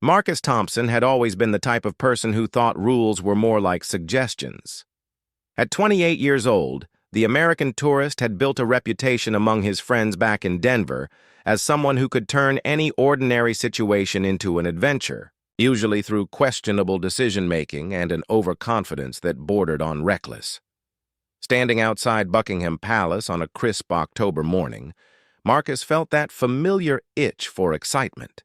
Marcus Thompson had always been the type of person who thought rules were more like suggestions. At 28 years old, the American tourist had built a reputation among his friends back in Denver as someone who could turn any ordinary situation into an adventure, usually through questionable decision-making and an overconfidence that bordered on reckless. Standing outside Buckingham Palace on a crisp October morning, Marcus felt that familiar itch for excitement.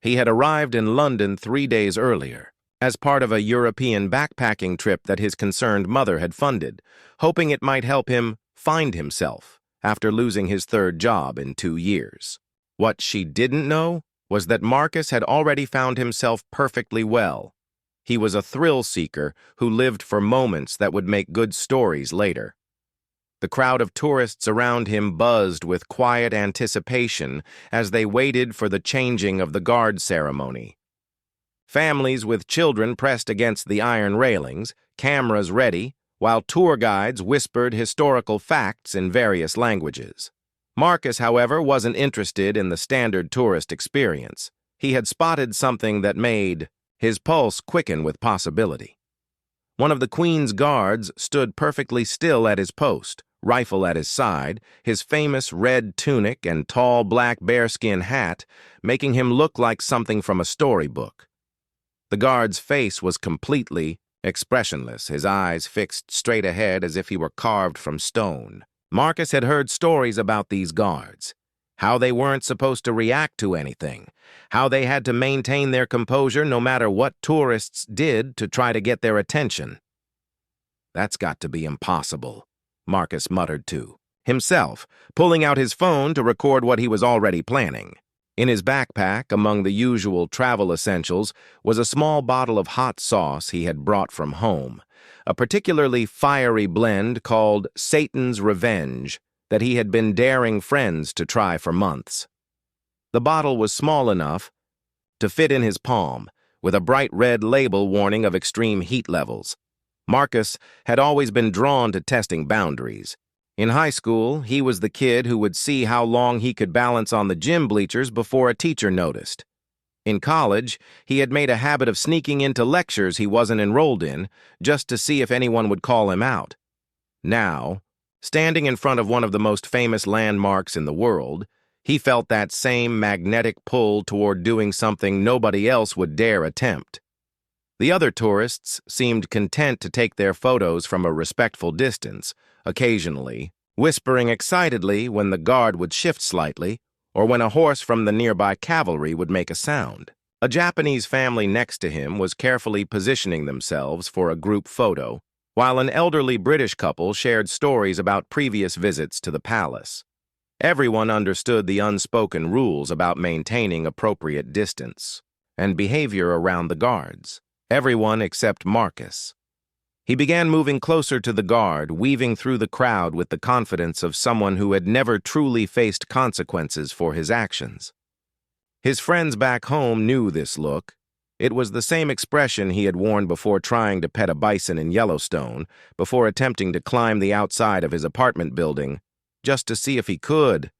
He had arrived in London 3 days earlier, as part of a European backpacking trip that his concerned mother had funded, hoping it might help him find himself after losing his third job in 2 years. What she didn't know was that Marcus had already found himself perfectly well. He was a thrill-seeker who lived for moments that would make good stories later. The crowd of tourists around him buzzed with quiet anticipation as they waited for the changing of the guard ceremony. Families with children pressed against the iron railings, cameras ready, while tour guides whispered historical facts in various languages. Marcus, however, wasn't interested in the standard tourist experience. He had spotted something that made his pulse quicken with possibility. One of the Queen's guards stood perfectly still at his post, rifle at his side, his famous red tunic and tall black bearskin hat making him look like something from a storybook. The guard's face was completely expressionless, his eyes fixed straight ahead as if he were carved from stone. Marcus had heard stories about these guards, how they weren't supposed to react to anything, how they had to maintain their composure no matter what tourists did to try to get their attention. "That's got to be impossible," Marcus muttered to himself, pulling out his phone to record what he was already planning. In his backpack, among the usual travel essentials, was a small bottle of hot sauce he had brought from home, a particularly fiery blend called Satan's Revenge that he had been daring friends to try for months. The bottle was small enough to fit in his palm, with a bright red label warning of extreme heat levels. Marcus had always been drawn to testing boundaries. In high school, he was the kid who would see how long he could balance on the gym bleachers before a teacher noticed. In college, he had made a habit of sneaking into lectures he wasn't enrolled in, just to see if anyone would call him out. Now, standing in front of one of the most famous landmarks in the world, he felt that same magnetic pull toward doing something nobody else would dare attempt. The other tourists seemed content to take their photos from a respectful distance, occasionally, whispering excitedly when the guard would shift slightly or when a horse from the nearby cavalry would make a sound. A Japanese family next to him was carefully positioning themselves for a group photo, while an elderly British couple shared stories about previous visits to the palace. Everyone understood the unspoken rules about maintaining appropriate distance and behavior around the guards. Everyone except Marcus. He began moving closer to the guard, weaving through the crowd with the confidence of someone who had never truly faced consequences for his actions. His friends back home knew this look. It was the same expression he had worn before trying to pet a bison in Yellowstone, before attempting to climb the outside of his apartment building, just to see if he could,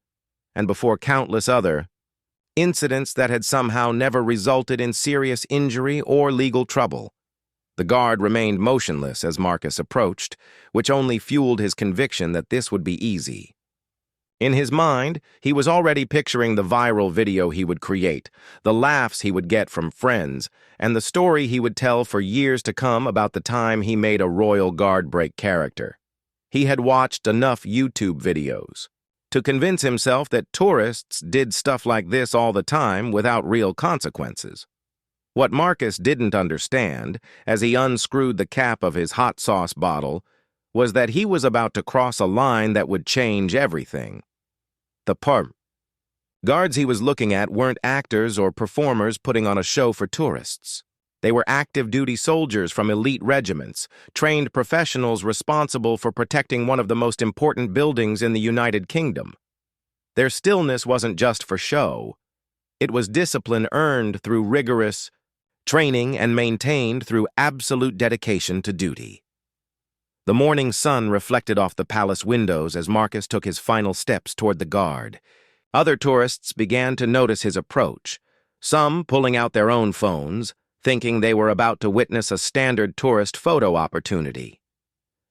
and before countless other incidents that had somehow never resulted in serious injury or legal trouble. The guard remained motionless as Marcus approached, which only fueled his conviction that this would be easy. In his mind, he was already picturing the viral video he would create, the laughs he would get from friends, and the story he would tell for years to come about the time he made a Royal Guard break character. He had watched enough YouTube videos to convince himself that tourists did stuff like this all the time without real consequences. What Marcus didn't understand, as he unscrewed the cap of his hot sauce bottle, was that he was about to cross a line that would change everything. The guards he was looking at weren't actors or performers putting on a show for tourists. They were active-duty soldiers from elite regiments, trained professionals responsible for protecting one of the most important buildings in the United Kingdom. Their stillness wasn't just for show. It was discipline earned through rigorous training and maintained through absolute dedication to duty. The morning sun reflected off the palace windows as Marcus took his final steps toward the guard. Other tourists began to notice his approach. some pulling out their own phones, thinking they were about to witness a standard tourist photo opportunity.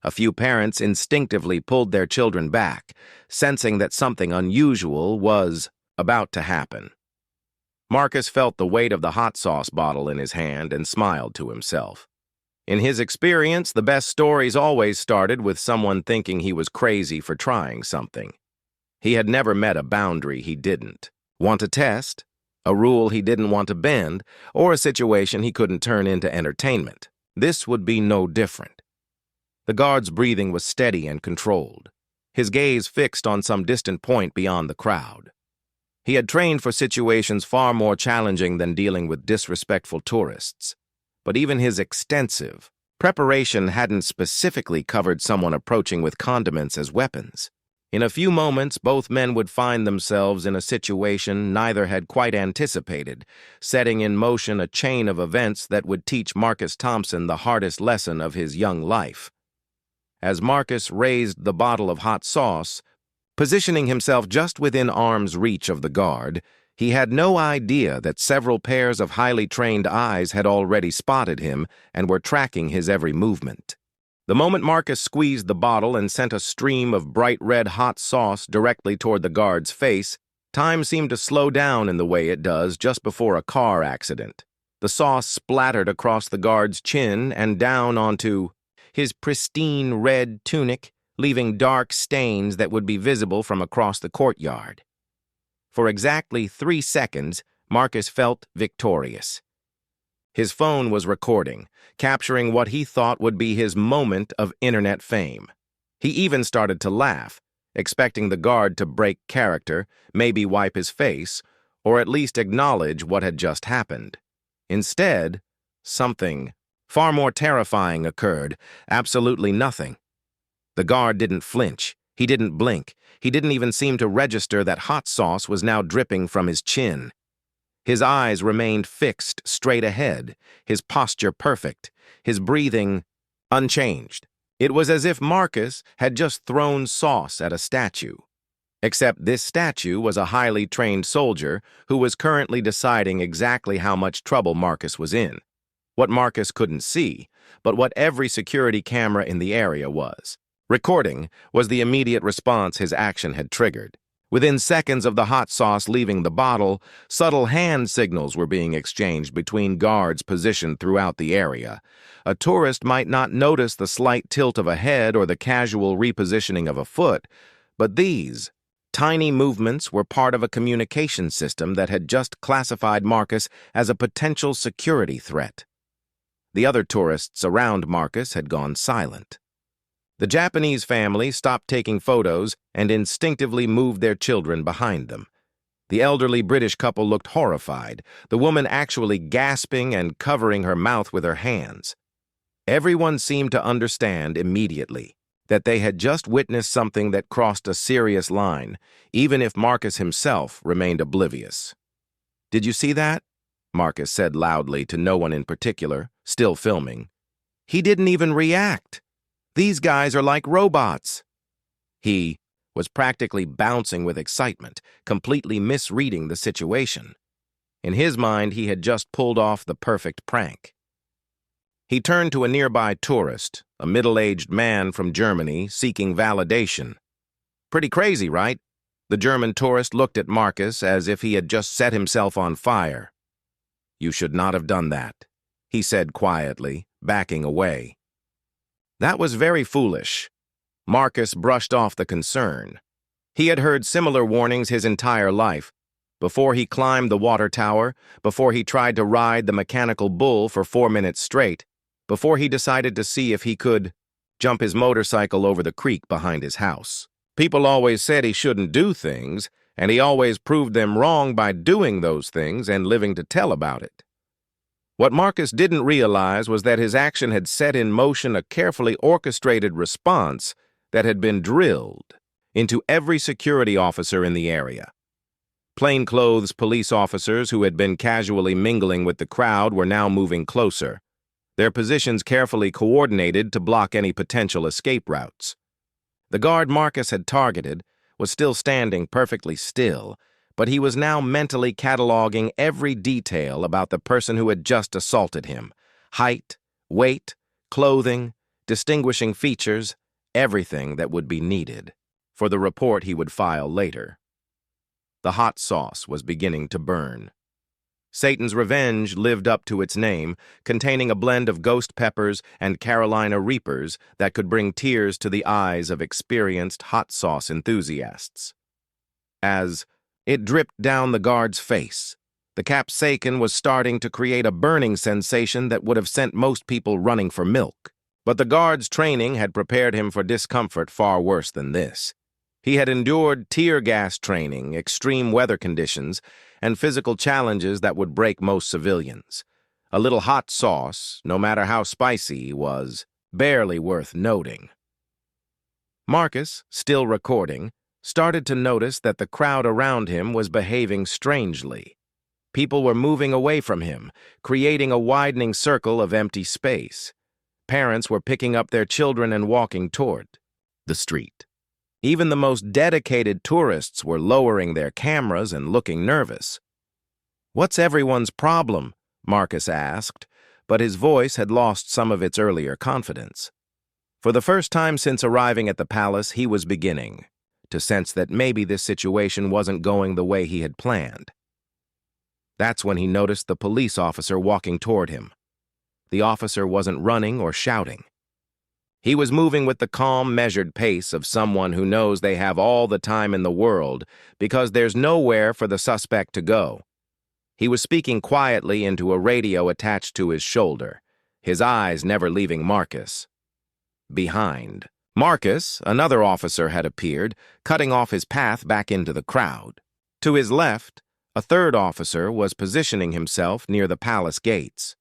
A few parents instinctively pulled their children back, sensing that something unusual was about to happen. Marcus felt the weight of the hot sauce bottle in his hand and smiled to himself. In his experience, the best stories always started with someone thinking he was crazy for trying something. He had never met a boundary he didn't want to test, a rule he didn't want to bend, or a situation he couldn't turn into entertainment. This would be no different. The guard's breathing was steady and controlled, his gaze fixed on some distant point beyond the crowd. He had trained for situations far more challenging than dealing with disrespectful tourists. But even his extensive preparation hadn't specifically covered someone approaching with condiments as weapons. In a few moments, both men would find themselves in a situation neither had quite anticipated, setting in motion a chain of events that would teach Marcus Thompson the hardest lesson of his young life. As Marcus raised the bottle of hot sauce, positioning himself just within arm's reach of the guard, he had no idea that several pairs of highly trained eyes had already spotted him and were tracking his every movement. The moment Marcus squeezed the bottle and sent a stream of bright red hot sauce directly toward the guard's face, time seemed to slow down in the way it does just before a car accident. The sauce splattered across the guard's chin and down onto his pristine red tunic, leaving dark stains that would be visible from across the courtyard. For exactly 3 seconds, Marcus felt victorious. His phone was recording, capturing what he thought would be his moment of internet fame. He even started to laugh, expecting the guard to break character, maybe wipe his face, or at least acknowledge what had just happened. Instead, something far more terrifying occurred, absolutely nothing. The guard didn't flinch. He didn't blink. He didn't even seem to register that hot sauce was now dripping from his chin. His eyes remained fixed straight ahead, his posture perfect, his breathing unchanged. It was as if Marcus had just thrown sauce at a statue. Except this statue was a highly trained soldier who was currently deciding exactly how much trouble Marcus was in. What Marcus couldn't see, but what every security camera in the area was. Recording was the immediate response his action had triggered. Within seconds of the hot sauce leaving the bottle, subtle hand signals were being exchanged between guards positioned throughout the area. A tourist might not notice the slight tilt of a head or the casual repositioning of a foot, but these tiny movements were part of a communication system that had just classified Marcus as a potential security threat. The other tourists around Marcus had gone silent. The Japanese family stopped taking photos and instinctively moved their children behind them. The elderly British couple looked horrified, the woman actually gasping and covering her mouth with her hands. Everyone seemed to understand immediately that they had just witnessed something that crossed a serious line, even if Marcus himself remained oblivious. "Did you see that?" Marcus said loudly to no one in particular, still filming. "He didn't even react. These guys are like robots." He was practically bouncing with excitement, completely misreading the situation. In his mind, he had just pulled off the perfect prank. He turned to a nearby tourist, a middle-aged man from Germany, seeking validation. "Pretty crazy, right?" The German tourist looked at Marcus as if he had just set himself on fire. "You should not have done that," he said quietly, backing away. That was very foolish. Marcus brushed off the concern. He had heard similar warnings his entire life. Before he climbed the water tower, before he tried to ride the mechanical bull for 4 minutes straight, before he decided to see if he could jump his motorcycle over the creek behind his house. People always said he shouldn't do things, and he always proved them wrong by doing those things and living to tell about it. What Marcus didn't realize was that his action had set in motion a carefully orchestrated response that had been drilled into every security officer in the area. Plainclothes police officers who had been casually mingling with the crowd were now moving closer, their positions carefully coordinated to block any potential escape routes. The guard Marcus had targeted was still standing perfectly still, but he was now mentally cataloging every detail about the person who had just assaulted him. Height, weight, clothing, distinguishing features, everything that would be needed for the report he would file later. The hot sauce was beginning to burn. Satan's Revenge lived up to its name, containing a blend of ghost peppers and Carolina Reapers that could bring tears to the eyes of experienced hot sauce enthusiasts. As it dripped down the guard's face, the capsaicin was starting to create a burning sensation that would have sent most people running for milk. But the guard's training had prepared him for discomfort far worse than this. He had endured tear gas training, extreme weather conditions, and physical challenges that would break most civilians. A little hot sauce, no matter how spicy, was barely worth noting. Marcus, still recording, started to notice that the crowd around him was behaving strangely. People were moving away from him, creating a widening circle of empty space. Parents were picking up their children and walking toward the street. Even the most dedicated tourists were lowering their cameras and looking nervous. "What's everyone's problem?" Marcus asked, but his voice had lost some of its earlier confidence. For the first time since arriving at the palace, he was beginning to sense that maybe this situation wasn't going the way he had planned. That's when he noticed the police officer walking toward him. The officer wasn't running or shouting. He was moving with the calm, measured pace of someone who knows they have all the time in the world because there's nowhere for the suspect to go. He was speaking quietly into a radio attached to his shoulder, his eyes never leaving Marcus. Behind Marcus, another officer had appeared, cutting off his path back into the crowd. To his left, a third officer was positioning himself near the palace gates.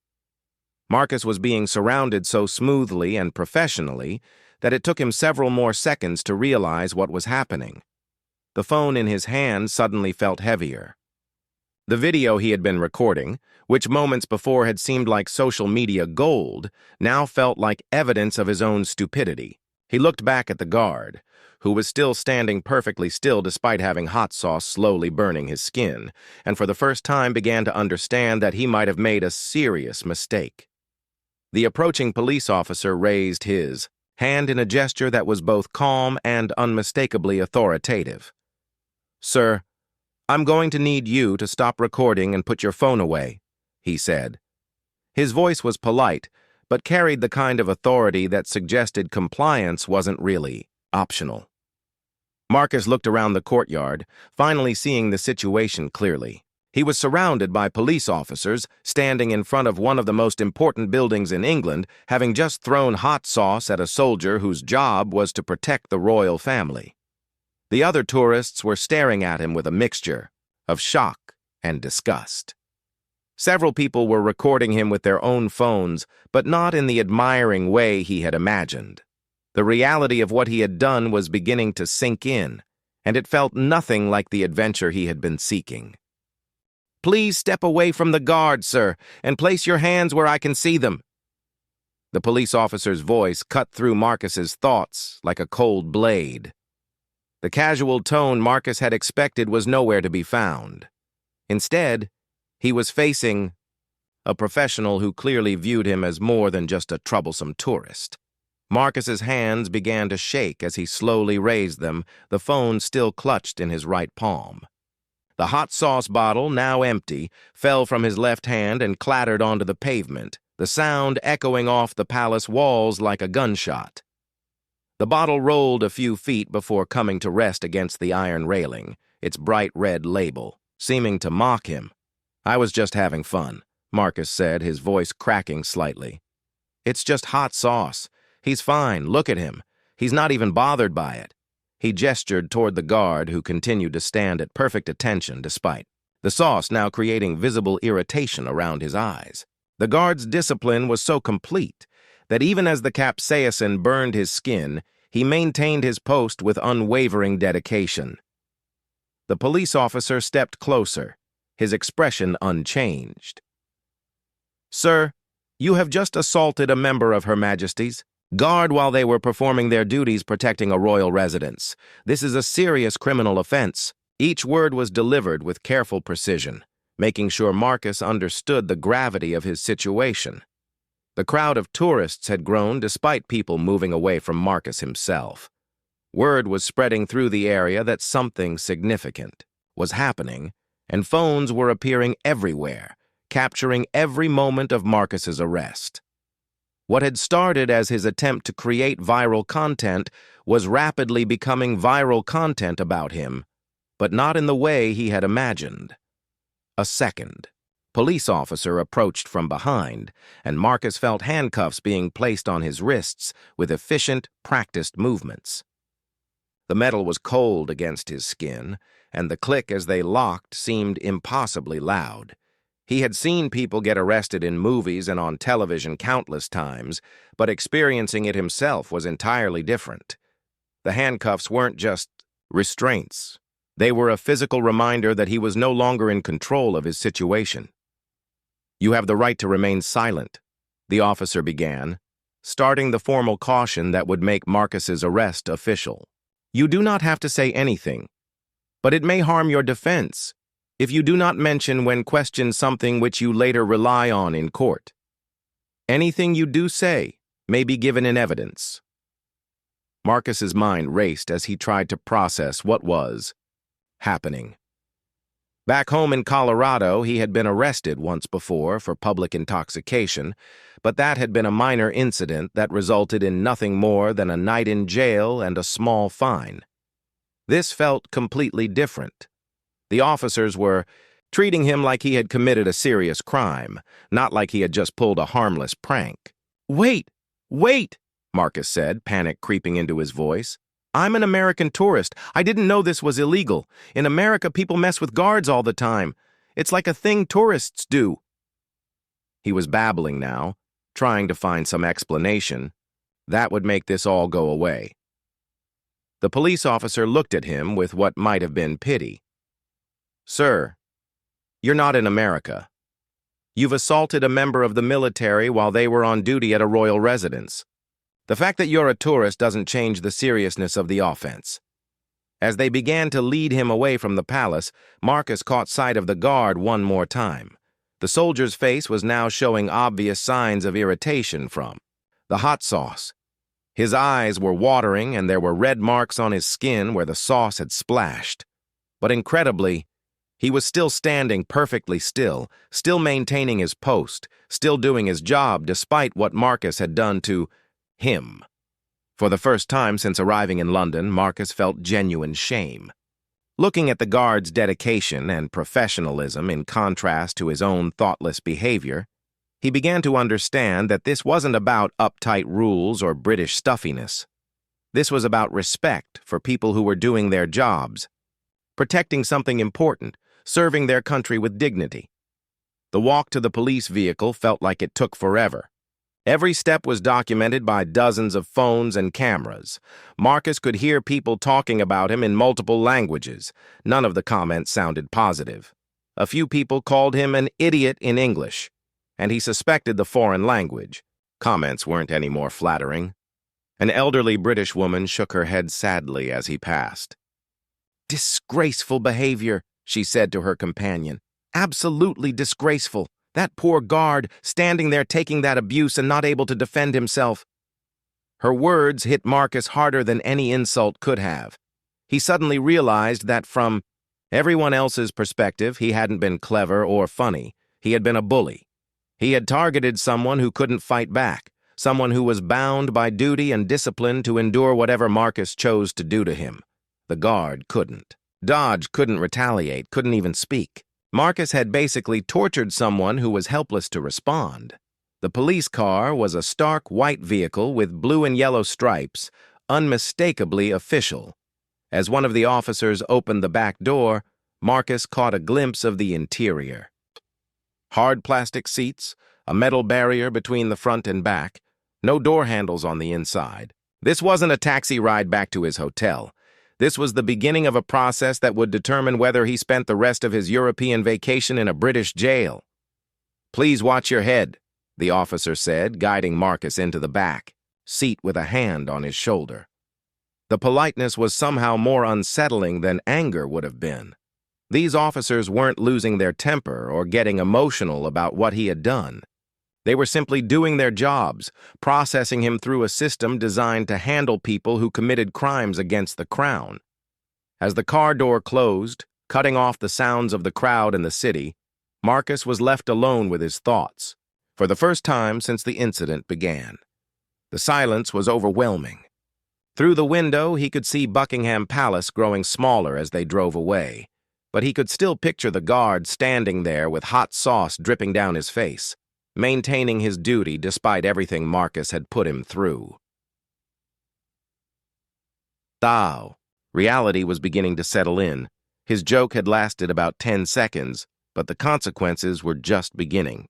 Marcus was being surrounded so smoothly and professionally that it took him several more seconds to realize what was happening. The phone in his hand suddenly felt heavier. The video he had been recording, which moments before had seemed like social media gold, now felt like evidence of his own stupidity. He looked back at the guard, who was still standing perfectly still despite having hot sauce slowly burning his skin, and for the first time began to understand that he might have made a serious mistake. The approaching police officer raised his hand in a gesture that was both calm and unmistakably authoritative. "Sir, I'm going to need you to stop recording and put your phone away," he said. His voice was polite, but carried the kind of authority that suggested compliance wasn't really optional. Marcus looked around the courtyard, finally seeing the situation clearly. He was surrounded by police officers, standing in front of one of the most important buildings in England, having just thrown hot sauce at a soldier whose job was to protect the royal family. The other tourists were staring at him with a mixture of shock and disgust. Several people were recording him with their own phones, but not in the admiring way he had imagined. The reality of what he had done was beginning to sink in, and it felt nothing like the adventure he had been seeking. "Please step away from the guard, sir, and place your hands where I can see them." The police officer's voice cut through Marcus's thoughts like a cold blade. The casual tone Marcus had expected was nowhere to be found. Instead, he was facing a professional who clearly viewed him as more than just a troublesome tourist. Marcus's hands began to shake as he slowly raised them, the phone still clutched in his right palm. The hot sauce bottle, now empty, fell from his left hand and clattered onto the pavement, the sound echoing off the palace walls like a gunshot. The bottle rolled a few feet before coming to rest against the iron railing, its bright red label, seeming to mock him. "I was just having fun," Marcus said, his voice cracking slightly. "It's just hot sauce. He's fine, look at him. He's not even bothered by it." He gestured toward the guard, who continued to stand at perfect attention despite the sauce now creating visible irritation around his eyes. The guard's discipline was so complete that even as the capsaicin burned his skin, he maintained his post with unwavering dedication. The police officer stepped closer, his expression unchanged. "Sir, you have just assaulted a member of Her Majesty's Guard while they were performing their duties protecting a royal residence. This is a serious criminal offense." Each word was delivered with careful precision, making sure Marcus understood the gravity of his situation. The crowd of tourists had grown despite people moving away from Marcus himself. Word was spreading through the area that something significant was happening, and phones were appearing everywhere, capturing every moment of Marcus's arrest. What had started as his attempt to create viral content was rapidly becoming viral content about him, but not in the way he had imagined. A second police officer approached from behind, and Marcus felt handcuffs being placed on his wrists with efficient, practiced movements. The metal was cold against his skin, and the click as they locked seemed impossibly loud. He had seen people get arrested in movies and on television countless times, but experiencing it himself was entirely different. The handcuffs weren't just restraints. They were a physical reminder that he was no longer in control of his situation. "You have the right to remain silent," the officer began, starting the formal caution that would make Marcus's arrest official. "You do not have to say anything, but it may harm your defense if you do not mention when questioned something which you later rely on in court. Anything you do say may be given in evidence." Marcus's mind raced as he tried to process what was happening. Back home in Colorado, he had been arrested once before for public intoxication, but that had been a minor incident that resulted in nothing more than a night in jail and a small fine. This felt completely different. The officers were treating him like he had committed a serious crime, not like he had just pulled a harmless prank. "Wait! Wait!" Marcus said, panic creeping into his voice. "I'm an American tourist. I didn't know this was illegal. In America, people mess with guards all the time. It's like a thing tourists do." He was babbling now, trying to find some explanation. That would make this all go away. The police officer looked at him with what might have been pity. "Sir, you're not in America. You've assaulted a member of the military while they were on duty at a royal residence. The fact that you're a tourist doesn't change the seriousness of the offense." As they began to lead him away from the palace, Marcus caught sight of the guard one more time. The soldier's face was now showing obvious signs of irritation from the hot sauce. His eyes were watering and there were red marks on his skin where the sauce had splashed. But incredibly, he was still standing perfectly still maintaining his post, still doing his job despite what Marcus had done to him. For the first time since arriving in London, Marcus felt genuine shame. Looking at the guard's dedication and professionalism in contrast to his own thoughtless behavior, he began to understand that this wasn't about uptight rules or British stuffiness. This was about respect for people who were doing their jobs, protecting something important, serving their country with dignity. The walk to the police vehicle felt like it took forever. Every step was documented by dozens of phones and cameras. Marcus could hear people talking about him in multiple languages. None of the comments sounded positive. A few people called him an idiot in English, and he suspected the foreign language. Comments weren't any more flattering. An elderly British woman shook her head sadly as he passed. "Disgraceful behavior," she said to her companion. "Absolutely disgraceful. That poor guard, standing there taking that abuse and not able to defend himself." Her words hit Marcus harder than any insult could have. He suddenly realized that from everyone else's perspective, he hadn't been clever or funny. He had been a bully. He had targeted someone who couldn't fight back, someone who was bound by duty and discipline to endure whatever Marcus chose to do to him. The guard couldn't. Dodge couldn't retaliate, couldn't even speak. Marcus had basically tortured someone who was helpless to respond. The police car was a stark white vehicle with blue and yellow stripes, unmistakably official. As one of the officers opened the back door, Marcus caught a glimpse of the interior. Hard plastic seats, a metal barrier between the front and back, no door handles on the inside. This wasn't a taxi ride back to his hotel. This was the beginning of a process that would determine whether he spent the rest of his European vacation in a British jail. "Please watch your head," the officer said, guiding Marcus into the back seat with a hand on his shoulder. The politeness was somehow more unsettling than anger would have been. These officers weren't losing their temper or getting emotional about what he had done. They were simply doing their jobs, processing him through a system designed to handle people who committed crimes against the crown. As the car door closed, cutting off the sounds of the crowd in the city, Marcus was left alone with his thoughts, for the first time since the incident began. The silence was overwhelming. Through the window, he could see Buckingham Palace growing smaller as they drove away, but he could still picture the guard standing there with hot sauce dripping down his face, maintaining his duty despite everything Marcus had put him through. Thou. Reality was beginning to settle in. His joke had lasted about 10 seconds, but the consequences were just beginning.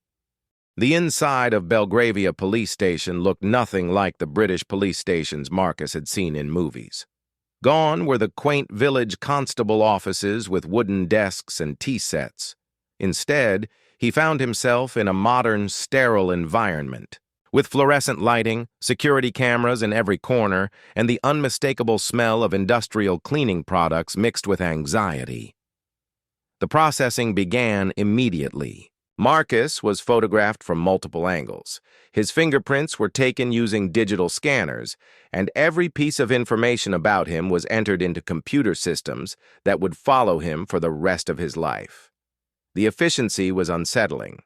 The inside of Belgravia police station looked nothing like the British police stations Marcus had seen in movies. Gone were the quaint village constable offices with wooden desks and tea sets. Instead, he found himself in a modern, sterile environment, with fluorescent lighting, security cameras in every corner, and the unmistakable smell of industrial cleaning products mixed with anxiety. The processing began immediately. Marcus was photographed from multiple angles. His fingerprints were taken using digital scanners, and every piece of information about him was entered into computer systems that would follow him for the rest of his life. The efficiency was unsettling.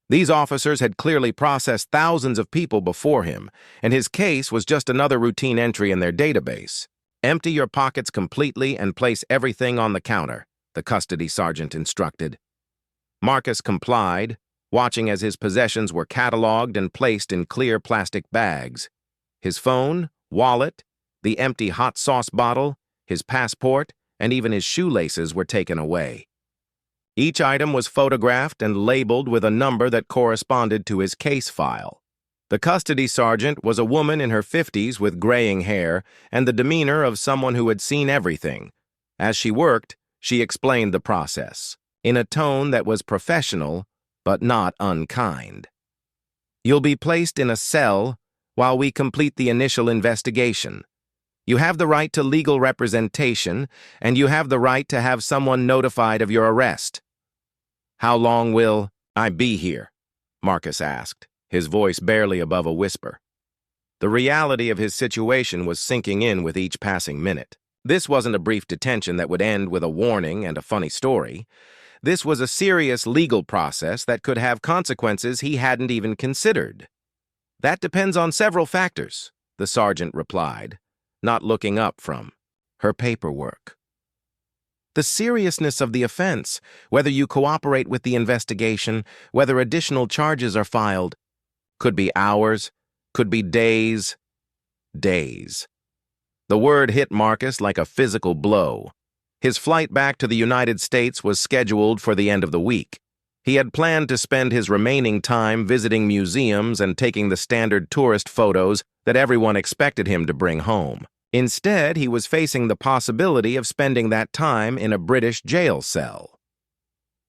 These officers had clearly processed thousands of people before him, and his case was just another routine entry in their database. Empty your pockets completely and place everything on the counter, the custody sergeant instructed. Marcus complied, watching as his possessions were cataloged and placed in clear plastic bags. His phone, wallet, the empty hot sauce bottle, his passport, and even his shoelaces were taken away. Each item was photographed and labeled with a number that corresponded to his case file. The custody sergeant was a woman in her 50s with graying hair and the demeanor of someone who had seen everything. As she worked, she explained the process, in a tone that was professional, but not unkind. You'll be placed in a cell while we complete the initial investigation. You have the right to legal representation, and you have the right to have someone notified of your arrest. How long will I be here? Marcus asked, his voice barely above a whisper. The reality of his situation was sinking in with each passing minute. This wasn't a brief detention that would end with a warning and a funny story. This was a serious legal process that could have consequences he hadn't even considered. That depends on several factors, the sergeant replied, not looking up from her paperwork. The seriousness of the offense, whether you cooperate with the investigation, whether additional charges are filed, could be hours, could be days. Days. The word hit Marcus like a physical blow. His flight back to the United States was scheduled for the end of the week. He had planned to spend his remaining time visiting museums and taking the standard tourist photos that everyone expected him to bring home. Instead, he was facing the possibility of spending that time in a British jail cell.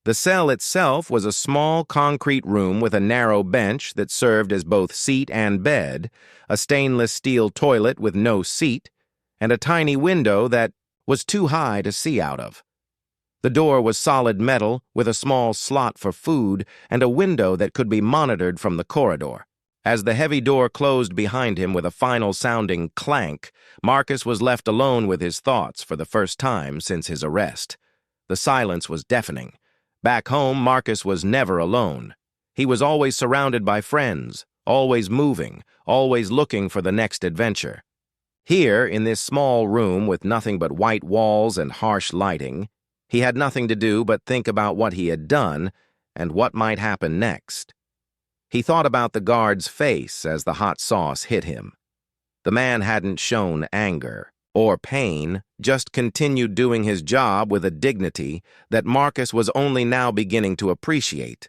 The cell itself was a small concrete room with a narrow bench that served as both seat and bed, a stainless steel toilet with no seat, and a tiny window that was too high to see out of. The door was solid metal with a small slot for food and a window that could be monitored from the corridor. As the heavy door closed behind him with a final-sounding clank, Marcus was left alone with his thoughts for the first time since his arrest. The silence was deafening. Back home, Marcus was never alone. He was always surrounded by friends, always moving, always looking for the next adventure. Here, in this small room with nothing but white walls and harsh lighting, he had nothing to do but think about what he had done and what might happen next. He thought about the guard's face as the hot sauce hit him. The man hadn't shown anger or pain, just continued doing his job with a dignity that Marcus was only now beginning to appreciate.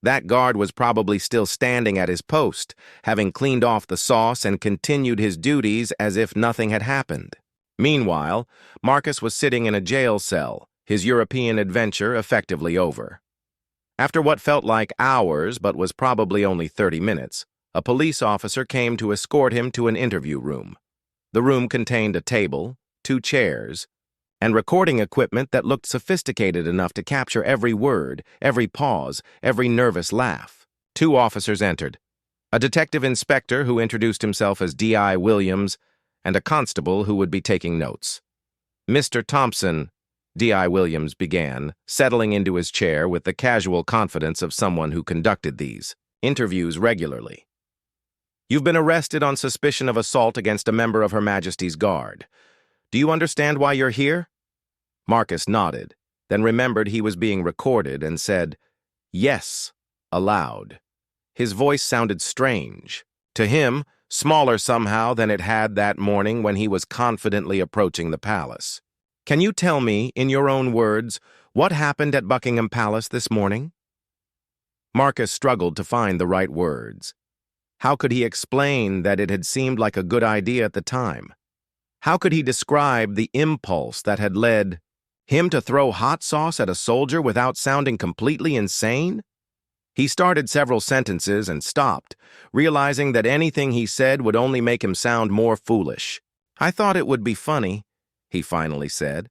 That guard was probably still standing at his post, having cleaned off the sauce and continued his duties as if nothing had happened. Meanwhile, Marcus was sitting in a jail cell, his European adventure effectively over. After what felt like hours but was probably only 30 minutes, a police officer came to escort him to an interview room. The room contained a table, 2 chairs, and recording equipment that looked sophisticated enough to capture every word, every pause, every nervous laugh. 2 officers entered, a detective inspector who introduced himself as D.I. Williams, and a constable who would be taking notes. "Mr. Thompson," D.I. Williams began, settling into his chair with the casual confidence of someone who conducted these interviews regularly. "You've been arrested on suspicion of assault against a member of Her Majesty's Guard. Do you understand why you're here?" Marcus nodded, then remembered he was being recorded and said, "Yes," aloud. His voice sounded strange. To him, smaller somehow than it had that morning when he was confidently approaching the palace. "Can you tell me, in your own words, what happened at Buckingham Palace this morning?" Marcus struggled to find the right words. How could he explain that it had seemed like a good idea at the time? How could he describe the impulse that had led him to throw hot sauce at a soldier without sounding completely insane? He started several sentences and stopped, realizing that anything he said would only make him sound more foolish. "I thought it would be funny," he finally said.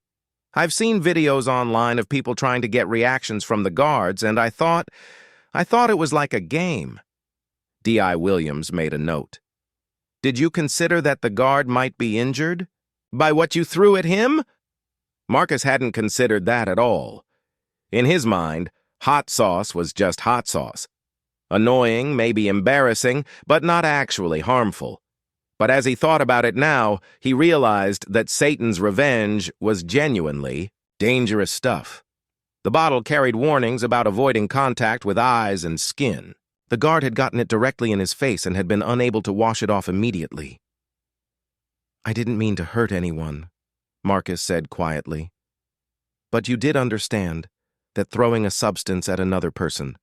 "I've seen videos online of people trying to get reactions from the guards, and I thought it was like a game." D.I. Williams made a note. "Did you consider that the guard might be injured by what you threw at him?" Marcus hadn't considered that at all. In his mind, hot sauce was just hot sauce. Annoying, maybe embarrassing, but not actually harmful. But as he thought about it now, he realized that Satan's revenge was genuinely dangerous stuff. The bottle carried warnings about avoiding contact with eyes and skin. The guard had gotten it directly in his face and had been unable to wash it off immediately. "I didn't mean to hurt anyone," Marcus said quietly. "But you did understand that throwing a substance at another person,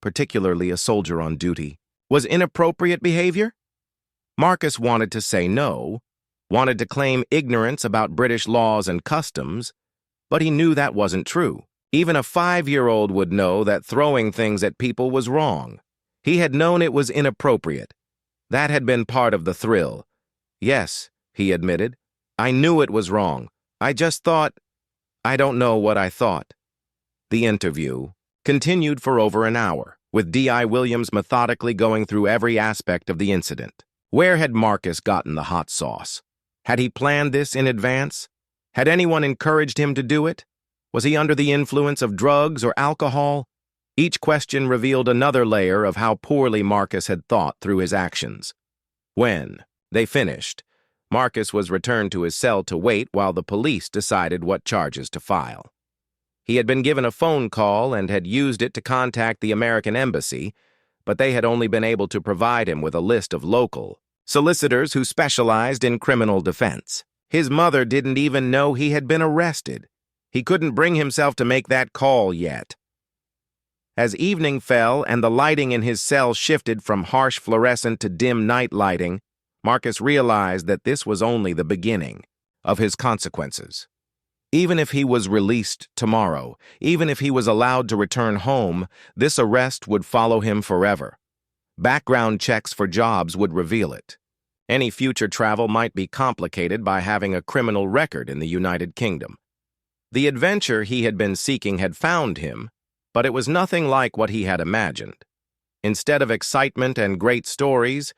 particularly a soldier on duty, was inappropriate behavior?" Marcus wanted to say no, wanted to claim ignorance about British laws and customs, but he knew that wasn't true. Even a 5-year-old would know that throwing things at people was wrong. He had known it was inappropriate. That had been part of the thrill. "Yes," he admitted, "I knew it was wrong. I just thought, I don't know what I thought." The interview continued for over an hour, with D.I. Williams methodically going through every aspect of the incident. Where had Marcus gotten the hot sauce? Had he planned this in advance? Had anyone encouraged him to do it? Was he under the influence of drugs or alcohol? Each question revealed another layer of how poorly Marcus had thought through his actions. When they finished, Marcus was returned to his cell to wait while the police decided what charges to file. He had been given a phone call and had used it to contact the American embassy, but they had only been able to provide him with a list of local solicitors who specialized in criminal defense. His mother didn't even know he had been arrested. He couldn't bring himself to make that call yet. As evening fell and the lighting in his cell shifted from harsh fluorescent to dim night lighting, Marcus realized that this was only the beginning of his consequences. Even if he was released tomorrow, even if he was allowed to return home, this arrest would follow him forever. Background checks for jobs would reveal it. Any future travel might be complicated by having a criminal record in the United Kingdom. The adventure he had been seeking had found him, but it was nothing like what he had imagined. Instead of excitement and great stories,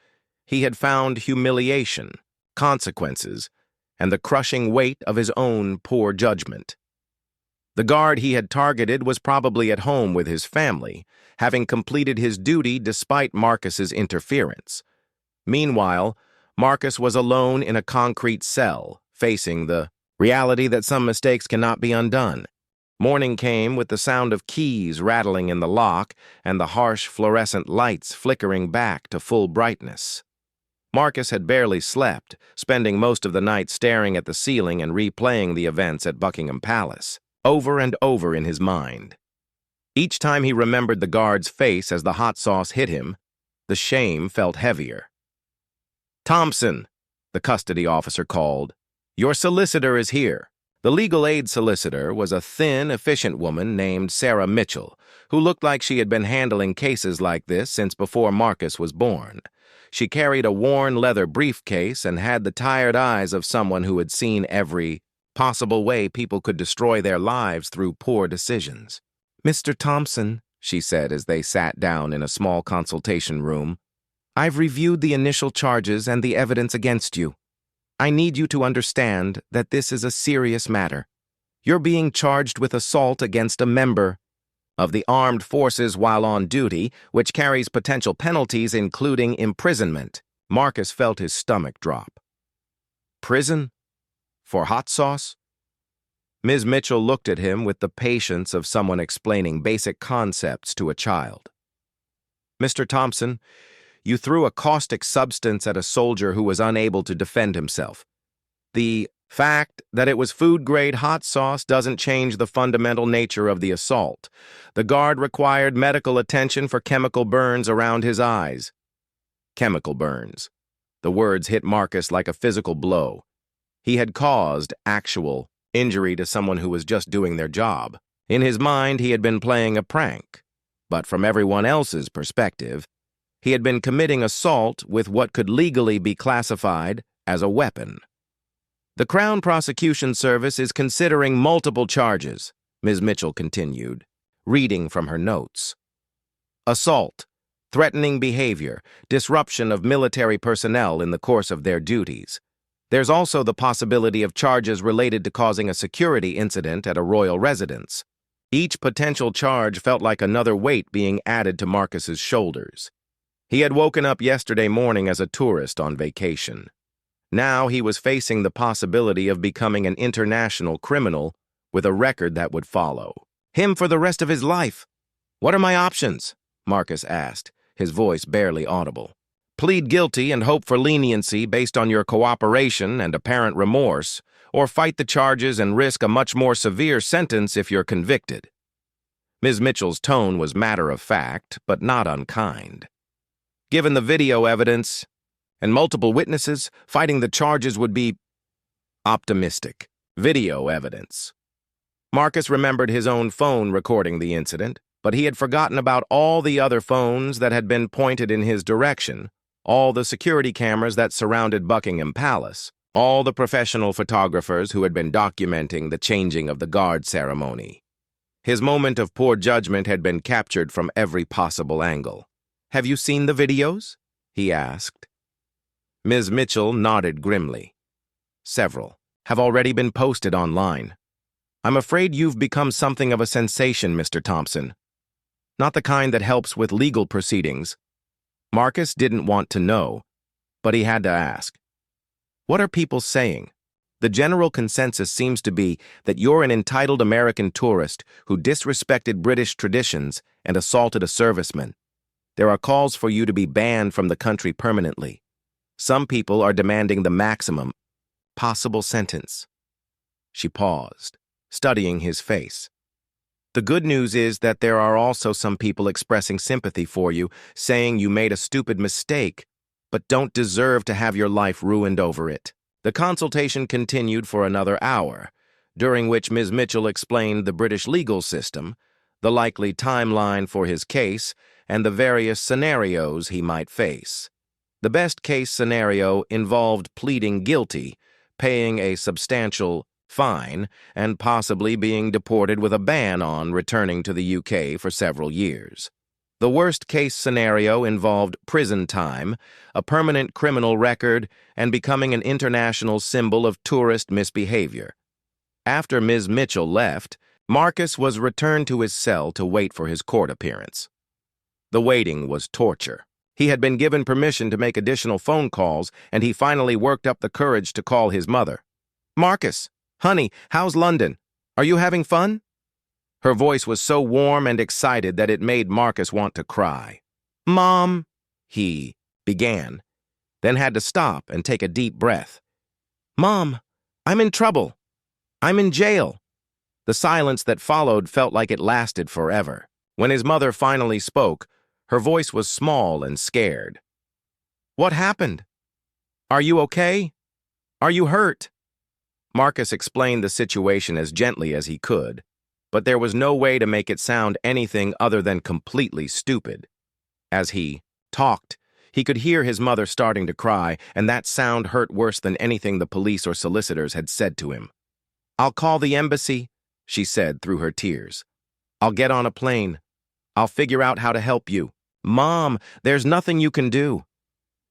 he had found humiliation, consequences, and the crushing weight of his own poor judgment. The guard he had targeted was probably at home with his family, having completed his duty despite Marcus's interference. Meanwhile, Marcus was alone in a concrete cell, facing the reality that some mistakes cannot be undone. Morning came with the sound of keys rattling in the lock and the harsh fluorescent lights flickering back to full brightness. Marcus had barely slept, spending most of the night staring at the ceiling and replaying the events at Buckingham Palace, over and over in his mind. Each time he remembered the guard's face as the hot sauce hit him, the shame felt heavier. "Thompson," the custody officer called, "your solicitor is here." The legal aid solicitor was a thin, efficient woman named Sarah Mitchell, who looked like she had been handling cases like this since before Marcus was born. She carried a worn leather briefcase and had the tired eyes of someone who had seen every possible way people could destroy their lives through poor decisions. "Mr. Thompson," she said as they sat down in a small consultation room, "I've reviewed the initial charges and the evidence against you. I need you to understand that this is a serious matter. You're being charged with assault against a member of the armed forces while on duty, which carries potential penalties including imprisonment." Marcus felt his stomach drop. Prison? For hot sauce? Ms. Mitchell looked at him with the patience of someone explaining basic concepts to a child. "Mr. Thompson, you threw a caustic substance at a soldier who was unable to defend himself. The fact that it was food-grade hot sauce doesn't change the fundamental nature of the assault. The guard required medical attention for chemical burns around his eyes." Chemical burns. The words hit Marcus like a physical blow. He had caused actual injury to someone who was just doing their job. In his mind, he had been playing a prank. But from everyone else's perspective, he had been committing assault with what could legally be classified as a weapon. "The Crown Prosecution Service is considering multiple charges," Ms. Mitchell continued, reading from her notes. "Assault, threatening behavior, disruption of military personnel in the course of their duties. There's also the possibility of charges related to causing a security incident at a royal residence." Each potential charge felt like another weight being added to Marcus's shoulders. He had woken up yesterday morning as a tourist on vacation. Now he was facing the possibility of becoming an international criminal with a record that would follow him for the rest of his life. "What are my options?" Marcus asked, his voice barely audible. "Plead guilty and hope for leniency based on your cooperation and apparent remorse, or fight the charges and risk a much more severe sentence if you're convicted." Ms. Mitchell's tone was matter-of-fact, but not unkind. Given the video evidence and multiple witnesses, fighting the charges would be optimistic. Video evidence. Marcus remembered his own phone recording the incident, but he had forgotten about all the other phones that had been pointed in his direction, all the security cameras that surrounded Buckingham Palace, all the professional photographers who had been documenting the changing of the guard ceremony. His moment of poor judgment had been captured from every possible angle. "Have you seen the videos?" he asked. Ms. Mitchell nodded grimly. "Several have already been posted online. I'm afraid you've become something of a sensation, Mr. Thompson. Not the kind that helps with legal proceedings." Marcus didn't want to know, but he had to ask. "What are people saying?" "The general consensus seems to be that you're an entitled American tourist who disrespected British traditions and assaulted a serviceman. There are calls for you to be banned from the country permanently. Some people are demanding the maximum possible sentence." She paused, studying his face. "The good news is that there are also some people expressing sympathy for you, saying you made a stupid mistake, but don't deserve to have your life ruined over it." The consultation continued for another hour, during which Ms. Mitchell explained the British legal system, the likely timeline for his case, and the various scenarios he might face. The best-case scenario involved pleading guilty, paying a substantial fine, and possibly being deported with a ban on returning to the UK for several years. The worst-case scenario involved prison time, a permanent criminal record, and becoming an international symbol of tourist misbehavior. After Ms. Mitchell left, Marcus was returned to his cell to wait for his court appearance. The waiting was torture. He had been given permission to make additional phone calls, and he finally worked up the courage to call his mother. "Marcus, honey, how's London? Are you having fun?" Her voice was so warm and excited that it made Marcus want to cry. "Mom," he began, then had to stop and take a deep breath. "Mom, I'm in trouble. I'm in jail." The silence that followed felt like it lasted forever. When his mother finally spoke, her voice was small and scared. "What happened? Are you okay? Are you hurt?" Marcus explained the situation as gently as he could, but there was no way to make it sound anything other than completely stupid. As he talked, he could hear his mother starting to cry, and that sound hurt worse than anything the police or solicitors had said to him. "I'll call the embassy," she said through her tears. "I'll get on a plane. I'll figure out how to help you. Mom, there's nothing you can do.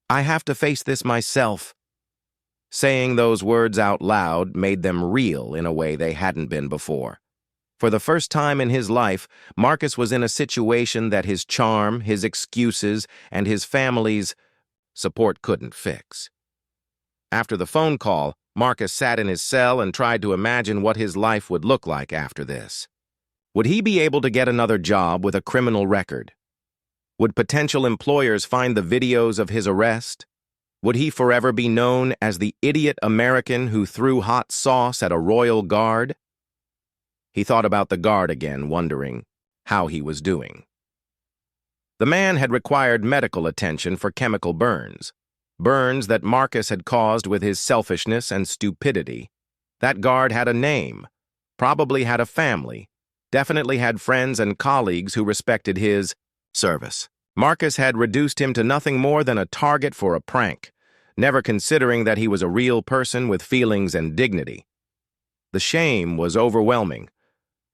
I have to face this myself." Saying those words out loud made them real in a way they hadn't been before. For the first time in his life, Marcus was in a situation that his charm, his excuses, and his family's support couldn't fix. After the phone call, Marcus sat in his cell and tried to imagine what his life would look like after this. Would he be able to get another job with a criminal record? Would potential employers find the videos of his arrest? Would he forever be known as the idiot American who threw hot sauce at a royal guard? He thought about the guard again, wondering how he was doing. The man had required medical attention for chemical burns that Marcus had caused with his selfishness and stupidity. That guard had a name, probably had a family, definitely had friends and colleagues who respected his service. Marcus had reduced him to nothing more than a target for a prank, never considering that he was a real person with feelings and dignity. The shame was overwhelming.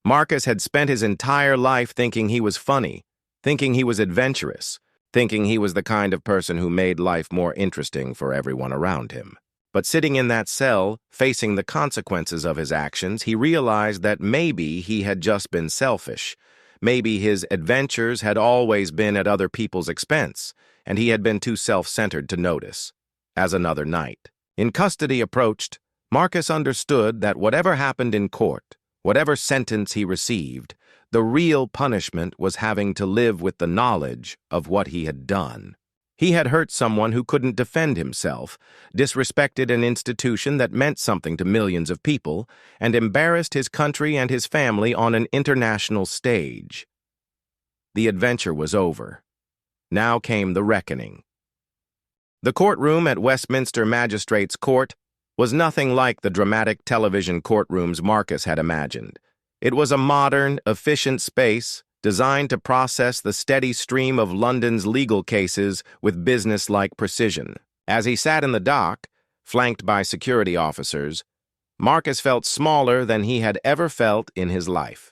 Marcus had spent his entire life thinking he was funny, thinking he was adventurous, thinking he was the kind of person who made life more interesting for everyone around him. But sitting in that cell, facing the consequences of his actions, he realized that maybe he had just been selfish. Maybe his adventures had always been at other people's expense, and he had been too self-centered to notice. As another night in custody approached, Marcus understood that whatever happened in court, whatever sentence he received, the real punishment was having to live with the knowledge of what he had done. He had hurt someone who couldn't defend himself, disrespected an institution that meant something to millions of people, and embarrassed his country and his family on an international stage. The adventure was over. Now came the reckoning. The courtroom at Westminster Magistrates' Court was nothing like the dramatic television courtrooms Marcus had imagined. It was a modern, efficient space designed to process the steady stream of London's legal cases with business-like precision. As he sat in the dock, flanked by security officers, Marcus felt smaller than he had ever felt in his life.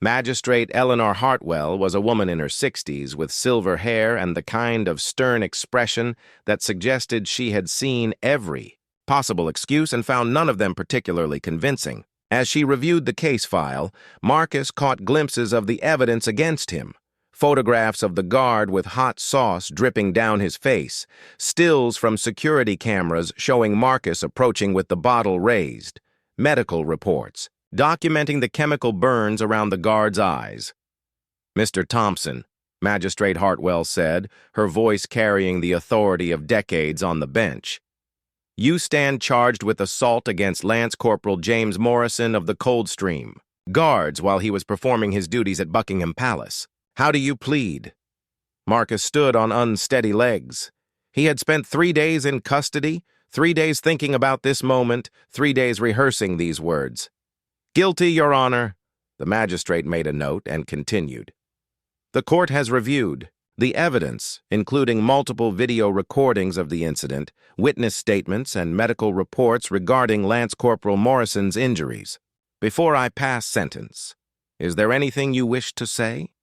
Magistrate Eleanor Hartwell was a woman in her 60s with silver hair and the kind of stern expression that suggested she had seen every possible excuse and found none of them particularly convincing. As she reviewed the case file, Marcus caught glimpses of the evidence against him. Photographs of the guard with hot sauce dripping down his face, stills from security cameras showing Marcus approaching with the bottle raised, medical reports, documenting the chemical burns around the guard's eyes. "Mr. Thompson," Magistrate Hartwell said, her voice carrying the authority of decades on the bench, "you stand charged with assault against Lance Corporal James Morrison of the Coldstream Guards while he was performing his duties at Buckingham Palace. How do you plead?" Marcus stood on unsteady legs. He had spent 3 days in custody, 3 days thinking about this moment, 3 days rehearsing these words. "Guilty, Your Honor," the magistrate made a note and continued. "The court has reviewed the evidence, including multiple video recordings of the incident, witness statements, and medical reports regarding Lance Corporal Morrison's injuries. Before I pass sentence, is there anything you wish to say?"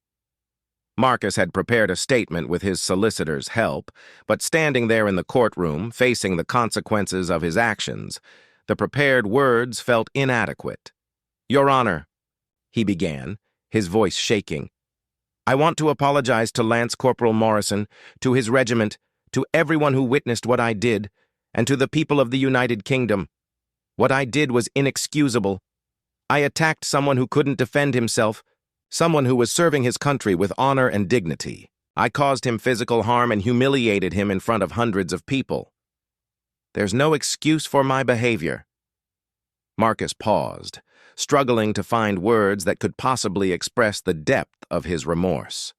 Marcus had prepared a statement with his solicitor's help, but standing there in the courtroom, facing the consequences of his actions, the prepared words felt inadequate. "Your Honor," he began, his voice shaking, "I want to apologize to Lance Corporal Morrison, to his regiment, to everyone who witnessed what I did, and to the people of the United Kingdom. What I did was inexcusable. I attacked someone who couldn't defend himself, someone who was serving his country with honor and dignity. I caused him physical harm and humiliated him in front of hundreds of people. There's no excuse for my behavior." Marcus paused, struggling to find words that could possibly express the depth of his remorse.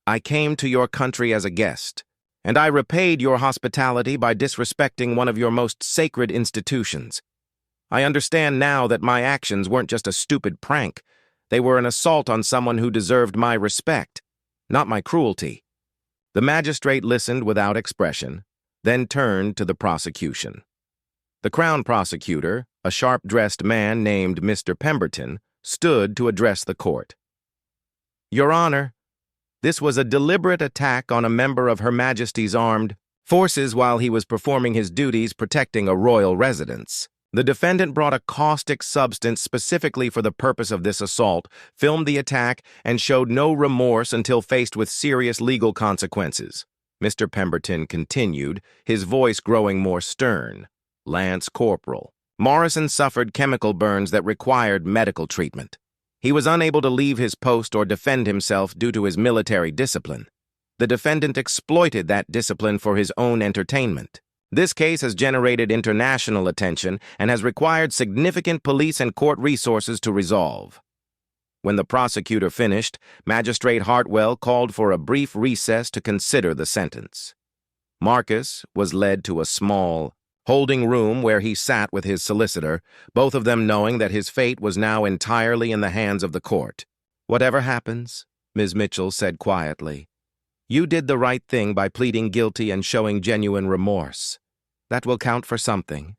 "I came to your country as a guest, and I repaid your hospitality by disrespecting one of your most sacred institutions. I understand now that my actions weren't just a stupid prank. They were an assault on someone who deserved my respect, not my cruelty." The magistrate listened without expression, then turned to the prosecution. The Crown Prosecutor, a sharp-dressed man named Mr. Pemberton, stood to address the court. "Your Honor, this was a deliberate attack on a member of Her Majesty's armed forces while he was performing his duties protecting a royal residence. The defendant brought a caustic substance specifically for the purpose of this assault, filmed the attack, and showed no remorse until faced with serious legal consequences." Mr. Pemberton continued, his voice growing more stern. "Lance Corporal Morrison suffered chemical burns that required medical treatment. He was unable to leave his post or defend himself due to his military discipline. The defendant exploited that discipline for his own entertainment. This case has generated international attention and has required significant police and court resources to resolve." When the prosecutor finished, Magistrate Hartwell called for a brief recess to consider the sentence. Marcus was led to a small holding room where he sat with his solicitor, both of them knowing that his fate was now entirely in the hands of the court. "Whatever happens," Ms. Mitchell said quietly, "you did the right thing by pleading guilty and showing genuine remorse. That will count for something."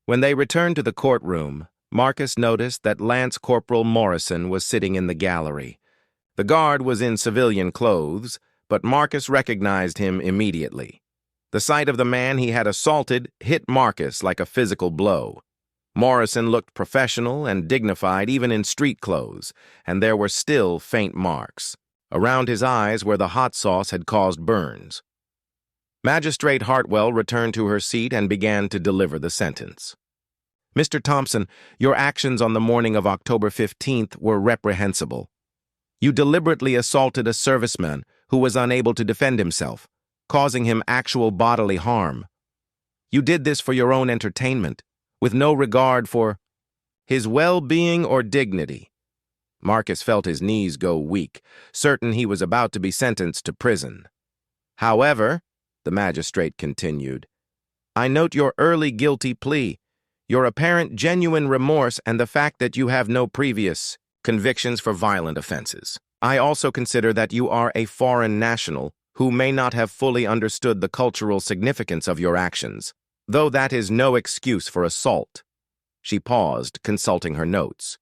When they returned to the courtroom, Marcus noticed that Lance Corporal Morrison was sitting in the gallery. The guard was in civilian clothes, but Marcus recognized him immediately. The sight of the man he had assaulted hit Marcus like a physical blow. Morrison looked professional and dignified even in street clothes, and there were still faint marks around his eyes where the hot sauce had caused burns. Magistrate Hartwell returned to her seat and began to deliver the sentence. "Mr. Thompson, your actions on the morning of October 15th were reprehensible. You deliberately assaulted a serviceman who was unable to defend himself, causing him actual bodily harm. You did this for your own entertainment, with no regard for his well-being or dignity." Marcus felt his knees go weak, certain he was about to be sentenced to prison. "However," the magistrate continued, "I note your early guilty plea, your apparent genuine remorse, and the fact that you have no previous convictions for violent offenses. I also consider that you are a foreign national who may not have fully understood the cultural significance of your actions, though that is no excuse for assault." She paused, consulting her notes.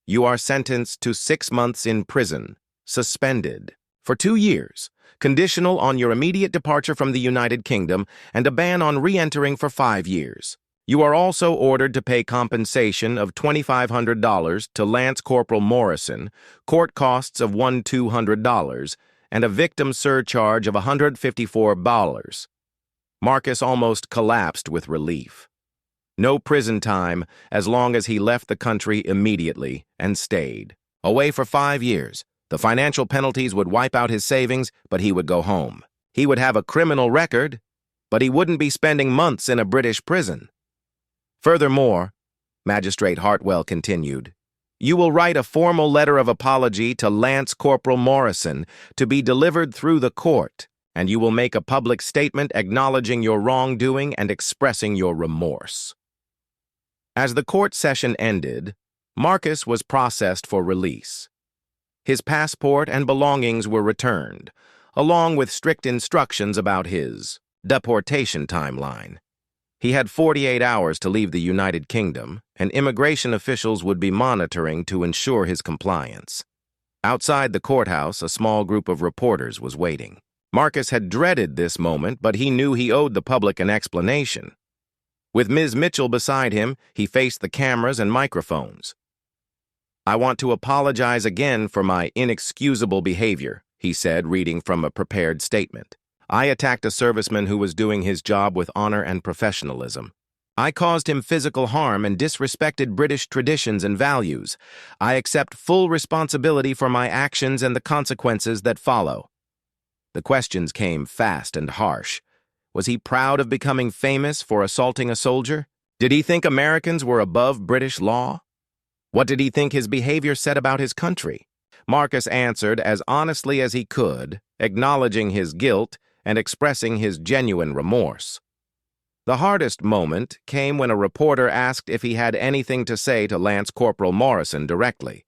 "You are sentenced to 6 months in prison, suspended for 2 years, conditional on your immediate departure from the United Kingdom, and a ban on re-entering for 5 years. You are also ordered to pay compensation of $2,500 to Lance Corporal Morrison, court costs of $1,200, and a victim surcharge of $154. Marcus almost collapsed with relief. No prison time as long as he left the country immediately and stayed. Away for 5 years. The financial penalties would wipe out his savings, but he would go home. He would have a criminal record, but he wouldn't be spending months in a British prison. Furthermore, Magistrate Hartwell continued, you will write a formal letter of apology to Lance Corporal Morrison to be delivered through the court, and you will make a public statement acknowledging your wrongdoing and expressing your remorse. As the court session ended, Marcus was processed for release. His passport and belongings were returned, along with strict instructions about his deportation timeline. He had 48 hours to leave the United Kingdom, and immigration officials would be monitoring to ensure his compliance. Outside the courthouse, a small group of reporters was waiting. Marcus had dreaded this moment, but he knew he owed the public an explanation. With Ms. Mitchell beside him, he faced the cameras and microphones. I want to apologize again for my inexcusable behavior, he said, reading from a prepared statement. I attacked a serviceman who was doing his job with honor and professionalism. I caused him physical harm and disrespected British traditions and values. I accept full responsibility for my actions and the consequences that follow. The questions came fast and harsh. Was he proud of becoming famous for assaulting a soldier? Did he think Americans were above British law? What did he think his behavior said about his country? Marcus answered as honestly as he could, acknowledging his guilt and expressing his genuine remorse. The hardest moment came when a reporter asked if he had anything to say to Lance Corporal Morrison directly.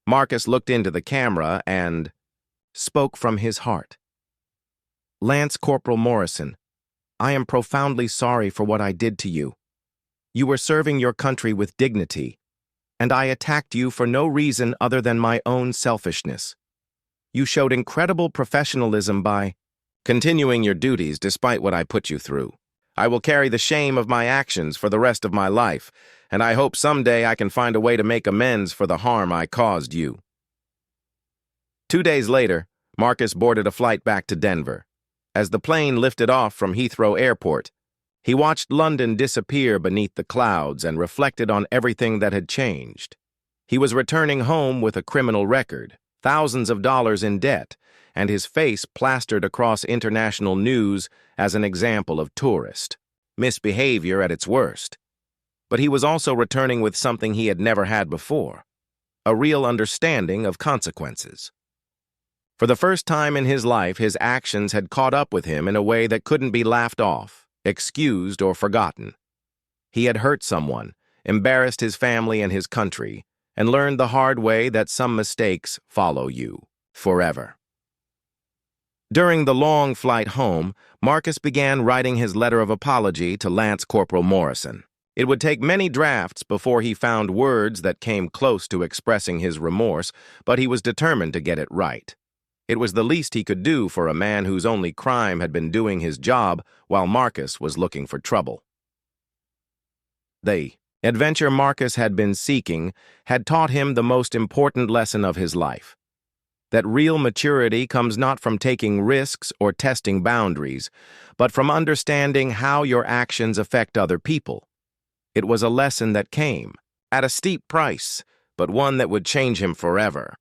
Marcus looked into the camera and spoke from his heart. "Lance Corporal Morrison, I am profoundly sorry for what I did to you. You were serving your country with dignity, and I attacked you for no reason other than my own selfishness. You showed incredible professionalism by continuing your duties despite what I put you through. I will carry the shame of my actions for the rest of my life, and I hope someday I can find a way to make amends for the harm I caused you." 2 days later, Marcus boarded a flight back to Denver. As the plane lifted off from Heathrow Airport, he watched London disappear beneath the clouds and reflected on everything that had changed. He was returning home with a criminal record, thousands of dollars in debt, and his face plastered across international news as an example of tourist misbehavior at its worst. But he was also returning with something he had never had before, a real understanding of consequences. For the first time in his life, his actions had caught up with him in a way that couldn't be laughed off, excused, or forgotten. He had hurt someone, embarrassed his family and his country, and learned the hard way that some mistakes follow you forever. During the long flight home, Marcus began writing his letter of apology to Lance Corporal Morrison. It would take many drafts before he found words that came close to expressing his remorse, but he was determined to get it right. It was the least he could do for a man whose only crime had been doing his job while Marcus was looking for trouble. The adventure Marcus had been seeking had taught him the most important lesson of his life: that real maturity comes not from taking risks or testing boundaries, but from understanding how your actions affect other people. It was a lesson that came at a steep price, but one that would change him forever.